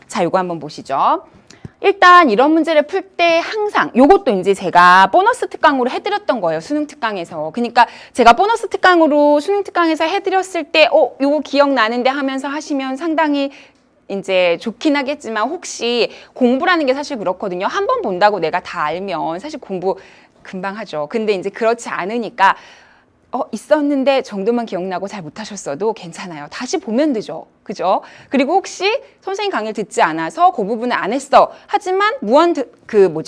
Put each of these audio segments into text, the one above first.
자, 요거 한번 보시죠. 일단 이런 문제를 풀 때 항상 요것도 이제 제가 보너스 특강으로 해드렸던 거예요. 수능 특강에서. 그러니까 제가 보너스 특강으로 수능 특강에서 해드렸을 때 요거 기억나는데 하면서 하시면 상당히 이제 좋긴 하겠지만 혹시 공부라는 게 사실 그렇거든요. 한 번 본다고 내가 다 알면 사실 공부 금방 하죠. 근데 이제 그렇지 않으니까 있었는데 정도만 기억나고 잘 못하셨어도 괜찮아요. 다시 보면 되죠. 그죠? 그리고 혹시 선생님 강의를 듣지 않아서 그 부분을 안 했어. 하지만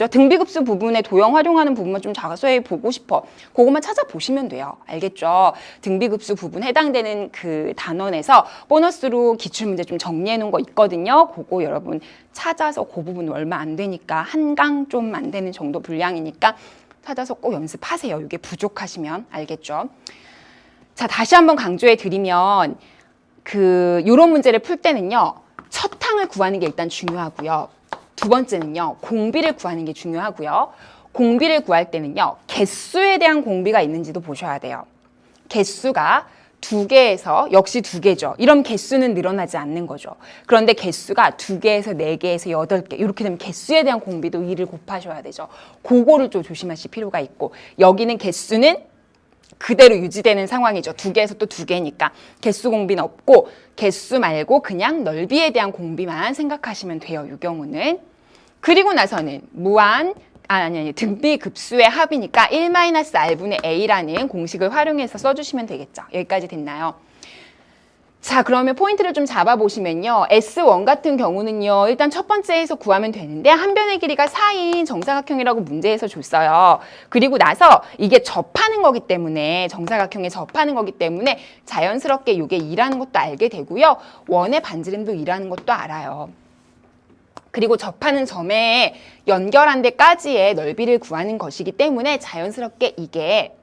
등비급수 부분에 도형 활용하는 부분만 좀 자세히 보고 싶어. 그것만 찾아보시면 돼요. 알겠죠? 등비급수 부분 해당되는 그 단원에서 보너스로 기출문제 좀 정리해 놓은 거 있거든요. 그거 여러분 찾아서 그 부분 얼마 안 되니까 한 강 좀 안 되는 정도 분량이니까 찾아서 꼭 연습하세요. 이게 부족하시면. 알겠죠? 자, 다시 한번 강조해 드리면 요런 문제를 풀 때는요. 첫 항을 구하는 게 일단 중요하고요. 두 번째는요. 공비를 구하는 게 중요하고요. 공비를 구할 때는요. 개수에 대한 공비가 있는지도 보셔야 돼요. 개수가 2개에서 역시 2개죠. 이런 개수는 늘어나지 않는 거죠. 그런데 개수가 2개에서 4개에서 8개 이렇게 되면 개수에 대한 공비도 2를 곱하셔야 되죠. 그거를 좀 조심하실 필요가 있고 여기는 개수는 그대로 유지되는 상황이죠. 2개에서 또 2개니까 개수 공비는 없고 개수 말고 그냥 넓이에 대한 공비만 생각하시면 돼요. 이 경우는. 그리고 나서는 등비급수의 합이니까 1-r분의 a라는 공식을 활용해서 써주시면 되겠죠. 여기까지 됐나요? 자, 그러면 포인트를 좀 잡아보시면요. S1 같은 경우는요. 일단 첫 번째에서 구하면 되는데 한 변의 길이가 4인 정사각형이라고 문제에서 줬어요. 그리고 나서 이게 접하는 거기 때문에 정사각형에 접하는 거기 때문에 자연스럽게 이게 2라는 것도 알게 되고요. 원의 반지름도 2라는 것도 알아요. 그리고 접하는 점에 연결한 데까지의 넓이를 구하는 것이기 때문에 자연스럽게 이게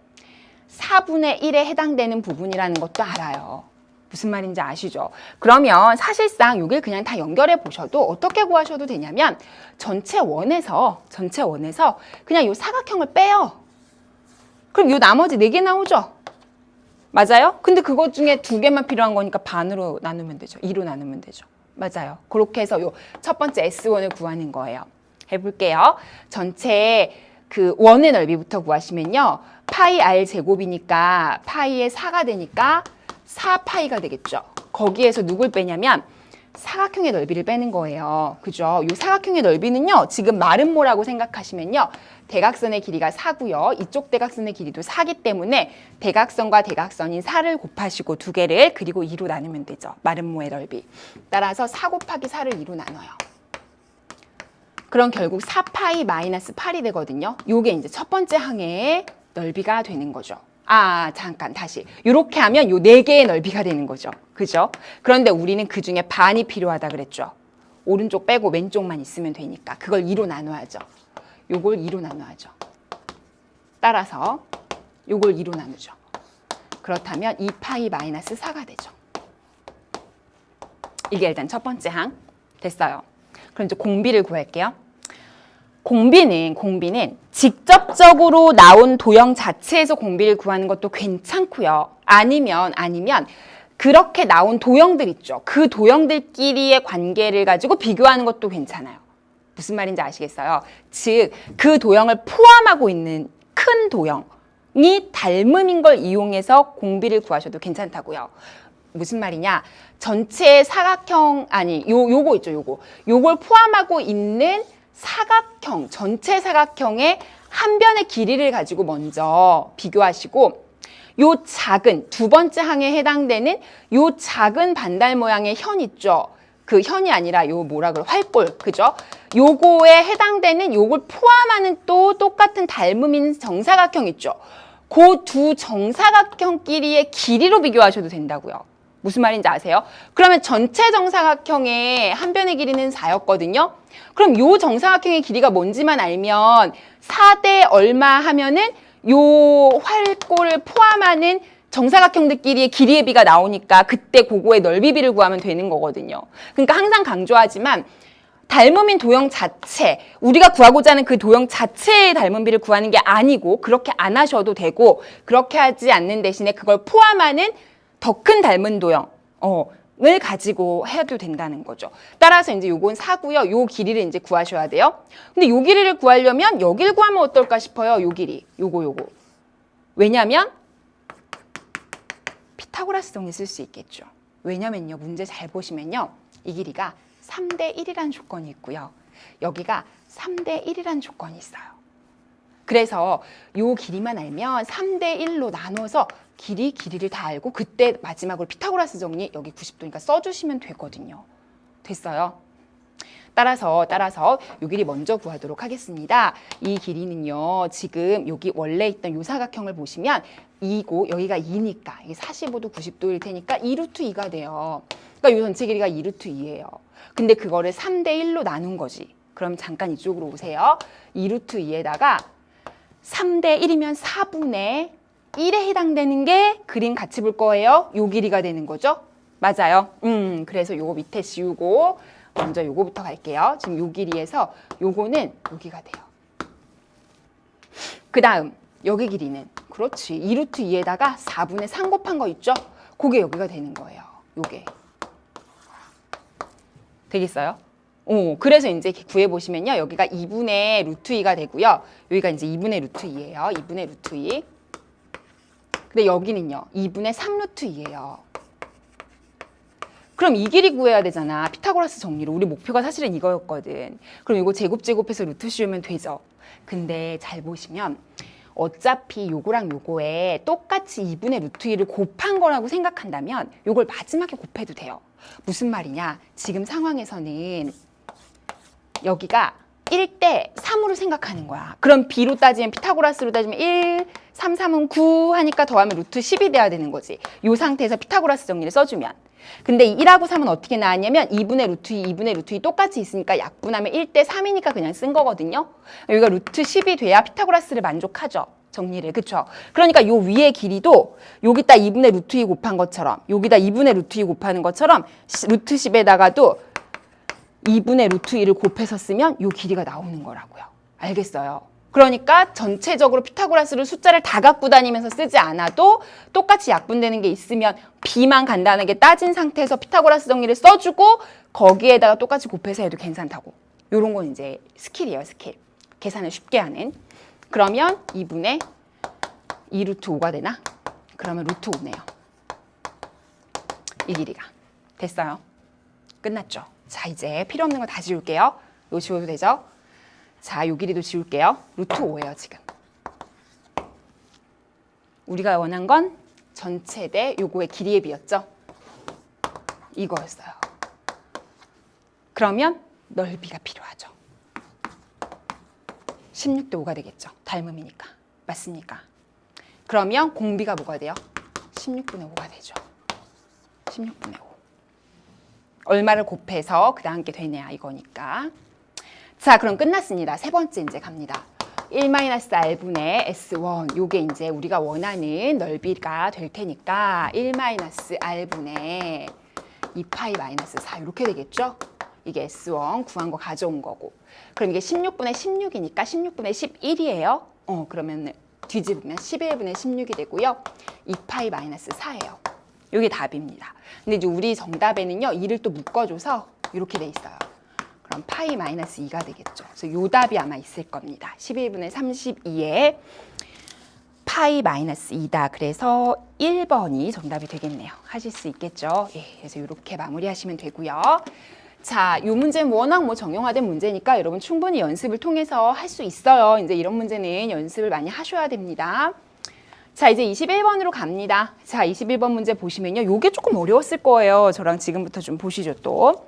4분의 1에 해당되는 부분이라는 것도 알아요. 무슨 말인지 아시죠? 그러면 사실상 이걸 그냥 다 연결해 보셔도 어떻게 구하셔도 되냐면 전체 원에서 그냥 이 사각형을 빼요. 그럼 이 나머지 4개 나오죠? 맞아요? 근데 그것 중에 2개만 필요한 거니까 반으로 나누면 되죠. 2로 나누면 되죠. 맞아요. 그렇게 해서 요 첫 번째 S1을 구하는 거예요. 해볼게요. 전체 원의 넓이부터 구하시면요. 파이 R 제곱이니까 파이의 4가 되니까 4파이가 되겠죠. 거기에서 누굴 빼냐면 사각형의 넓이를 빼는 거예요. 그죠? 이 사각형의 넓이는요. 지금 마름모라고 생각하시면요. 대각선의 길이가 4고요. 이쪽 대각선의 길이도 4기 때문에 대각선과 대각선인 4를 곱하시고 2개를 그리고 2로 나누면 되죠. 마름모의 넓이. 따라서 4 곱하기 4를 2로 나눠요. 그럼 결국 4파이 마이너스 8이 되거든요. 요게 이제 첫 번째 항의 넓이가 되는 거죠. 잠깐 다시. 이렇게 하면 요 4개의 넓이가 되는 거죠. 그죠? 그런데 우리는 그 중에 반이 필요하다 그랬죠. 오른쪽 빼고 왼쪽만 있으면 되니까 그걸 2로 나눠야죠. 요걸 2로 나눠야죠. 따라서 요걸 2로 나누죠. 그렇다면 2파이 마이너스 4가 되죠. 이게 일단 첫 번째 항 됐어요. 그럼 이제 공비를 구할게요. 공비는 직접적으로 나온 도형 자체에서 공비를 구하는 것도 괜찮고요. 아니면 그렇게 나온 도형들 있죠. 그 도형들끼리의 관계를 가지고 비교하는 것도 괜찮아요. 무슨 말인지 아시겠어요? 즉, 그 도형을 포함하고 있는 큰 도형이 닮음인 걸 이용해서 공비를 구하셔도 괜찮다고요. 무슨 말이냐? 전체 사각형, 요거 있죠, 요걸 포함하고 있는 사각형, 전체 사각형의 한 변의 길이를 가지고 먼저 비교하시고 요 작은 두 번째 항에 해당되는 요 작은 반달 모양의 현 있죠. 그 현이 아니라 요 활골, 그죠? 요거에 해당되는 요걸 포함하는 또 똑같은 닮음인 정사각형 있죠. 그 두 정사각형끼리의 길이로 비교하셔도 된다고요. 무슨 말인지 아세요? 그러면 전체 정사각형의 한 변의 길이는 4였거든요. 그럼 요 정사각형의 길이가 뭔지만 알면 4대 얼마 하면은 요 활골을 포함하는 정사각형들끼리의 길이의 비가 나오니까 그때 그거의 넓이비를 구하면 되는 거거든요. 그러니까 항상 강조하지만 닮음인 도형 자체, 우리가 구하고자 하는 그 도형 자체의 닮음비를 구하는 게 아니고 그렇게 안 하셔도 되고 그렇게 하지 않는 대신에 그걸 포함하는 더 큰 닮은 도형, 을 가지고 해도 된다는 거죠. 따라서 이제 요건 4고요. 요 길이를 이제 구하셔야 돼요. 근데 요 길이를 구하려면 여기를 구하면 어떨까 싶어요. 요 길이. 요거. 왜냐면 피타고라스 정리 쓸 수 있겠죠. 왜냐면요. 문제 잘 보시면요. 이 길이가 3대 1이라는 조건이 있고요. 여기가 3대 1이라는 조건이 있어요. 그래서 요 길이만 알면 3대 1로 나눠서 길이를 다 알고 그때 마지막으로 피타고라스 정리 여기 90도니까 써주시면 되거든요. 됐어요? 따라서 요 길이 먼저 구하도록 하겠습니다. 이 길이는요. 지금 여기 원래 있던 요 사각형을 보시면 2고 여기가 2니까 이게 45도 90도일 테니까 2루트 2가 돼요. 그러니까 요 전체 길이가 2루트 2예요. 근데 그거를 3대 1로 나눈 거지. 그럼 잠깐 이쪽으로 오세요. 2루트 2에다가 3대 1이면 4분의 1에 해당되는 게 그림 같이 볼 거예요. 요 길이가 되는 거죠. 맞아요. 그래서 요거 밑에 지우고 먼저 요거부터 갈게요. 지금 요 길이에서 요거는 여기가 돼요. 그 다음 여기 길이는 그렇지. 2루트 2에다가 4분의 3 곱한 거 있죠? 그게 여기가 되는 거예요. 요게. 되겠어요? 그래서 이제 구해보시면요. 여기가 2분의 루트 2가 되고요. 여기가 이제 2분의 루트 2예요. 2분의 루트 2. 근데 여기는요. 2분의 3 루트 2예요. 그럼 이 길이 구해야 되잖아. 피타고라스 정리로. 우리 목표가 사실은 이거였거든. 그럼 이거 제곱해서 루트 씌우면 되죠. 근데 잘 보시면 어차피 요거랑 요거에 똑같이 2분의 루트 2를 곱한 거라고 생각한다면 요걸 마지막에 곱해도 돼요. 무슨 말이냐? 지금 상황에서는 여기가 1대 3으로 생각하는 거야. 그럼 B로 따지면 피타고라스로 따지면 1, 3, 3은 9 하니까 더하면 루트 10이 돼야 되는 거지. 이 상태에서 피타고라스 정리를 써주면. 근데 1하고 3은 어떻게 나왔냐면 2분의 루트 2, 2분의 루트 2 똑같이 있으니까 약분하면 1대 3이니까 그냥 쓴 거거든요. 여기가 루트 10이 돼야 피타고라스를 만족하죠. 정리를. 그쵸? 그러니까 요 위의 길이도 여기다 2분의 루트 2 곱한 것처럼 여기다 2분의 루트 2 곱하는 것처럼 루트 10에다가도 2분의 루트 2를 곱해서 쓰면 요 길이가 나오는 거라고요. 알겠어요? 그러니까 전체적으로 피타고라스를 숫자를 다 갖고 다니면서 쓰지 않아도 똑같이 약분되는 게 있으면 B만 간단하게 따진 상태에서 피타고라스 정리를 써주고 거기에다가 똑같이 곱해서 해도 괜찮다고. 요런 건 이제 스킬이에요, 스킬. 계산을 쉽게 하는. 그러면 2분의 2 루트 5가 되나? 그러면 루트 5네요. 이 길이가. 됐어요? 끝났죠? 자, 이제 필요 없는 거 다 지울게요. 이거 지워도 되죠? 자, 요 길이도 지울게요. 루트 5예요, 지금. 우리가 원한 건 전체 대 요거의 길이의 비였죠? 이거였어요. 그러면 넓이가 필요하죠. 16대 5가 되겠죠. 닮음이니까. 맞습니까? 그러면 공비가 뭐가 돼요? 16분의 5가 되죠. 16분의 5. 얼마를 곱해서 그 다음 게 되냐 이거니까. 자, 그럼 끝났습니다. 세 번째 이제 갑니다. 1-r분의 S1. 요게 이제 우리가 원하는 넓이가 될 테니까 1-r분의 2파이-4 이렇게 되겠죠? 이게 S1 구한 거 가져온 거고. 그럼 이게 16분의 16이니까 16분의 11이에요. 그러면 뒤집으면 11분의 16이 되고요. 2파이-4예요. 이게 답입니다. 근데 이제 우리 정답에는요, 2를 또 묶어줘서 이렇게 돼 있어요. 그럼 파이 마이너스 2가 되겠죠. 그래서 요 답이 아마 있을 겁니다. 11분의 32에 파이 마이너스 2다. 그래서 1번이 정답이 되겠네요. 하실 수 있겠죠. 예, 그래서 이렇게 마무리하시면 되고요. 자, 이 문제는 워낙 정형화된 문제니까 여러분 충분히 연습을 통해서 할 수 있어요. 이제 이런 문제는 연습을 많이 하셔야 됩니다. 자, 이제 21번으로 갑니다. 자, 21번 문제 보시면요. 요게 조금 어려웠을 거예요. 저랑 지금부터 좀 보시죠, 또.